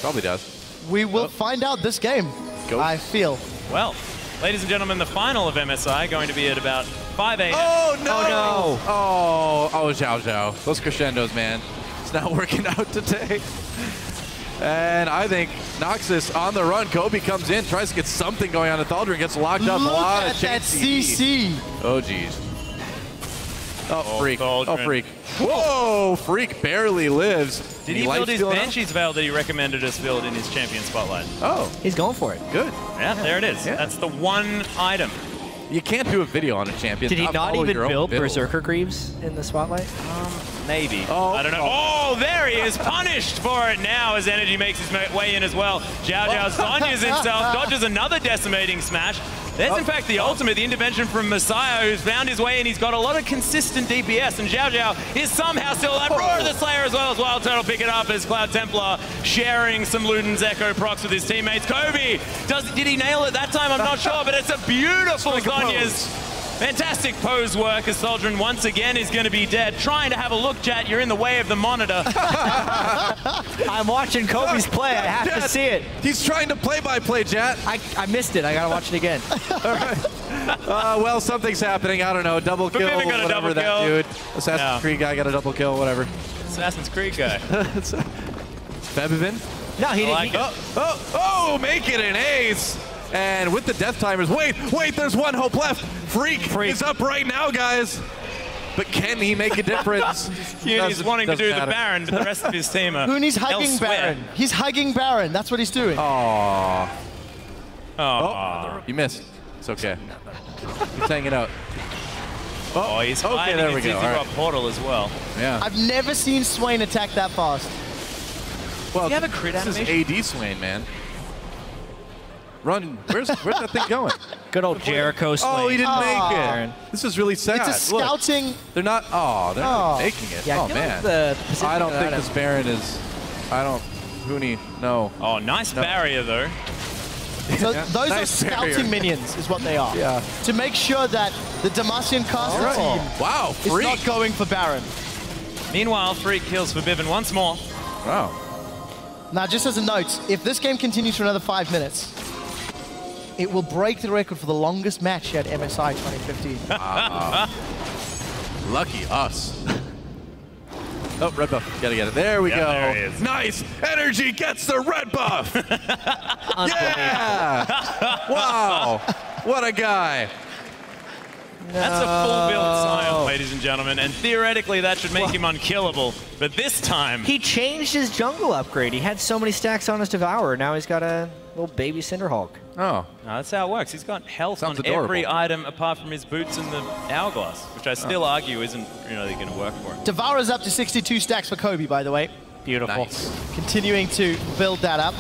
Probably does. We will find out this game, Go. I feel. Well, ladies and gentlemen, the final of MSI going to be at about 5 a.m. Oh, no! Oh, no. Oh, Xiao Xiao. Those crescendos, man. It's not working out today. And I think Noxus on the run. Kobe comes in, tries to get something going on. Thaldrin gets locked up. Look a lot at of that chance CC. Oh, jeez. Oh, freak. Thaldrin. Oh, freak. Whoa, freak barely lives. Did he build his Banshee's Veil that he recommended us build in his champion spotlight? Oh, He's going for it. good. Yeah, there it is. Yeah. That's the one item. You can't do a video on a champion. Did he not follow even your own build build. Berserker Greaves in the spotlight? Maybe. Oh. I don't know. Oh, there he is, punished for it now as Energy makes his way in as well. Xiao Xiao Sonya's himself, dodges another decimating smash. There's in fact the ultimate, the intervention from Messiah, who's found his way and he's got a lot of consistent DPS, and Xiao Xiao is somehow still alive. Roar of the Slayer as well as Wild Turtle pick it up as Cloud Templar sharing some Luden's Echo procs with his teammates. Kobe, did he nail it that time? I'm not sure, but it's a beautiful Sonya's. Fantastic pose work as Thaldrin once again is going to be dead. Trying to have a look, chat. You're in the way of the monitor. I'm watching Kobe's play. I have to Jet, see it. He's trying to play-by-play, Jet. I missed it. I got to watch it again. Well, something's happening. I don't know. Double kill, Vivian got a whatever double that kill. dude. Assassin's Yeah. Creed guy got a double kill, whatever. Assassin's Creed guy. Febivin? No, he didn't. like it. Oh, make it an ace. And with the death timers, wait, there's one hope left. Freak is up right now, guys. But can he make a difference? He's wanting to do matter. the Baron, but the rest of his team are Huni's hugging elsewhere. Baron. He's hugging Baron. That's what he's doing. Aww. Oh, You missed. It's okay. He's hanging out. oh, he's okay, fighting there we his go. Easy All Rock right. Portal as well. Yeah. I've never seen Swain attack that fast. Well, you have a crit this animation? is AD Swain, man. Run. Where's that thing going? Good old Jericho swing. Oh, he didn't Aw. make it. This is really sad. It's a Look, scouting. they're not. Oh, they're not making it. Yeah, oh give man. him the position I don't of think that. this Baron is. I don't. Huni, no. Oh, nice barrier though. So those Nice are scouting barrier. minions, is what they are. Yeah. To make sure that The Demacian caster team Wow, is Freak. not going for Baron. Meanwhile, Freak kills for Bivin once more. Wow. Now, just as a note, if this game continues for another 5 minutes, it will break the record for the longest match at MSI 2015. Lucky us. Oh, red buff. Gotta get it. There we go. There he is. Nice. Energy gets the red buff. Yeah. Wow. What a guy. That's a full build Scion, ladies and gentlemen, and theoretically that should make him unkillable. But this time... He changed his jungle upgrade. He had so many stacks on his Devourer. Now he's got a little baby Cinderhawk. Oh. No, that's how it works. He's got health Sounds on adorable. every item apart from his boots and the hourglass, which I still argue isn't really going to work for him. Devourer's up to 62 stacks for Kobe, by the way. Beautiful. Nice. Continuing to build that up.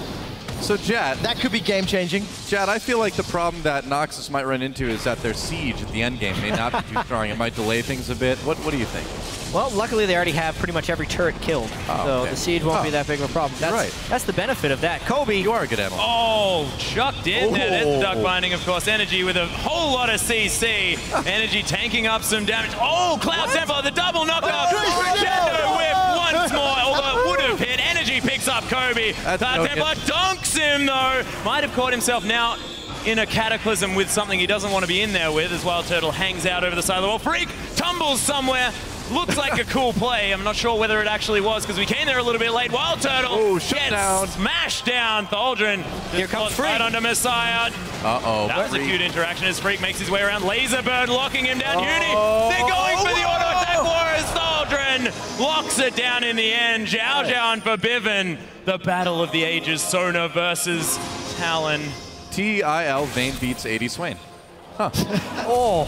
So, Jet, That could be game-changing. Jet, I feel like the problem that Noxus might run into is that their siege at the end game may not be too strong. It might delay things a bit. What do you think? Well, luckily they already have pretty much every turret killed, so okay. the siege won't be that big of a problem. That's, Right. That's the benefit of that. Kobe. You are a good analyst. Oh, chucked in there. There's the duck binding, of course. Energy with a whole lot of CC. Energy tanking up some damage. Oh, Cloud Tempo, the double knockoff. Shadow Whip once more, although it would have hit. Energy picks up Kobe. Cloud Tempo dunks him, though. Might have caught himself now in a cataclysm with something he doesn't want to be in there with, as Wild Turtle hangs out over the side of the wall. Freak tumbles somewhere. Looks like a cool play. I'm not sure whether it actually was because we came there a little bit late. Wild Turtle gets smashed down. Thaldrin Here comes Freak. right onto Messiah. Uh-oh. That was a cute interaction as Freak makes his way around. Laserbird locking him down. Uni, they're going for the auto attack for Thaldrin. Locks it down in the end. Zhao Zhao and for Bivin. The battle of the ages. Sona versus Talon. TIL Vayne beats 80 Swain. Huh. Oh,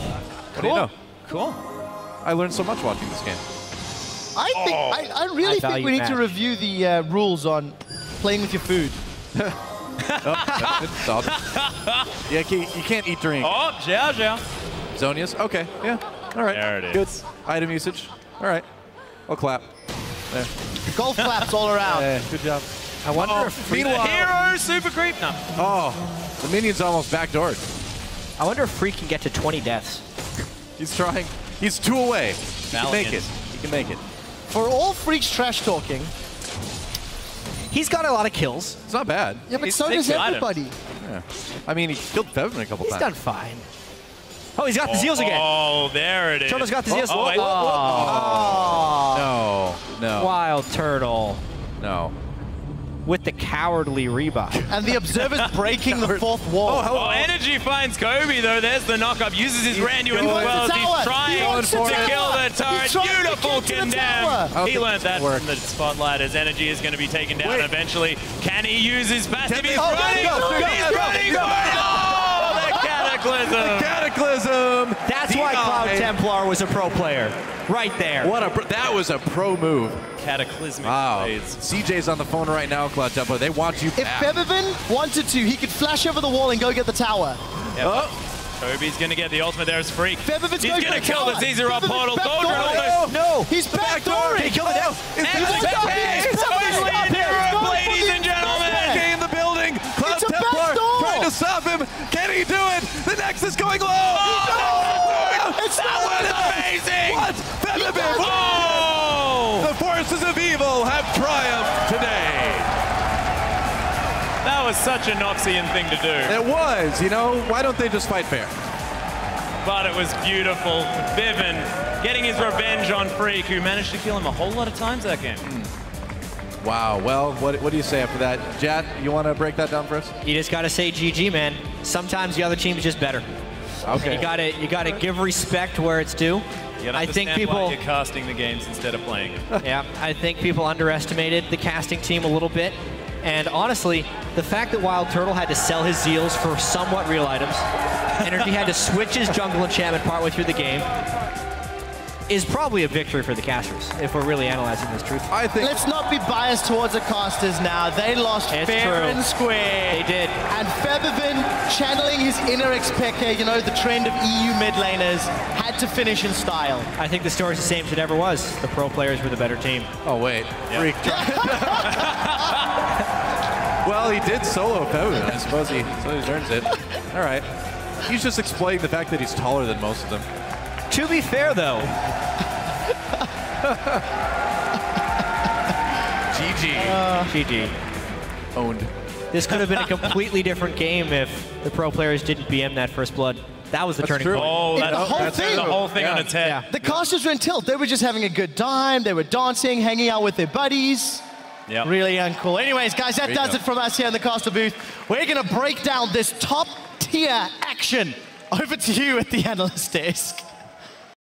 What do you know? Cool. I learned so much watching this game. I think I really think value we need to match. review the rules on playing with your food. Stop. Yeah, you can't eat during Oh, Zhao Zhao. Zonias. Okay, yeah. All right. There it Good. is. Item usage. All right. I'll clap. There. Golf claps all around. Yeah, good job. I wonder if Freak, The hero super creep. No. Oh, the minion's almost backdoored. I wonder if Freak can get to 20 deaths. He's trying. He's 2 away. He can make it. Valiant. He can make it. For all Freak's trash talking, He's got a lot of kills. It's not bad. yeah, but He's so does 6 items. everybody. Yeah. I mean, he killed Fevin a couple He's times. done fine. Oh, he's got the Zeals again. Oh, there it is. Turtle's got the Zeals. Oh, wait. No. No. Wild Turtle No. with the cowardly rebuff. And the Observer's breaking the fourth wall. Oh, Energy finds Kobe, though. There's the knock-up. Uses his Randuin as wants well the as tower. he's trying He wants the to tower. kill the He's turret. trying to Beautiful get to the condemn. tower. He learned that from the spotlight as Energy is going to be taken down eventually. Can he use his passive? He's running. He's running. Oh, the Cataclysm. Cataclysm. That's why Cloud Templar was a pro player. Right there. That was a pro move. Cataclysmic Wow. plays. CJ's on the phone right now, Cloud Templar. They want you If back. Fevivin wanted to, he could flash over the wall and go get the tower. Yep. Kobe's going to get the ultimate there as Freak. Fevivin's He's going going to for the kill the tower. Caesar up Fevivin's portal. backdooring. Thaldrin almost. No, he's backdooring. He killed it down. And Only in Europe, ladies and gentlemen. in the building. Cloud It's a Templar backdoor. trying to stop him. Can he do it? The Nexus going low. That was amazing. What? Fevivin. Oh! The forces of evil have triumphed today. That was such a Noxian thing to do. It was, you know. Why don't they just fight fair? But it was beautiful. Bivin getting his revenge on Freak, who managed to kill him a whole lot of times that game. Wow. Well, what do you say after that? Jat, you want to break that down for us? You just got to say GG, man. Sometimes the other team is just better. Okay. You got to give respect where it's due. You gotta I think understand why people you're casting the games instead of playing it. Yeah, I think people underestimated the casting team a little bit. And honestly, the fact that Wild Turtle had to sell his Zeals for somewhat real items, Energy had to switch his jungle enchantment partway through the game, is probably a victory for the casters, if we're really analyzing this truth. I think. Let's not be biased towards the casters now. They lost It's fair true. and square. They did. And Fevivin, channeling his inner Xpeke, you know, the trend of EU mid laners, had to finish in style. I think the story's the same as it ever was. The pro players were the better team. Oh wait. Freak. Well, he did solo Fevivin. I suppose he earns it. All right. He's just exploiting the fact that he's taller than most of them. To be fair, though, GG. Owned. This could have been a completely different game if the pro players didn't BM that first blood. That was the turning point. Oh, The whole thing. the whole thing on its head. Yeah. The casters were in tilt. They were just having a good time. They were dancing, hanging out with their buddies. Yep. Really uncool. Anyways, guys, that does it from us here in the caster booth. We're going to break down this top tier action. Over to you at the analyst desk.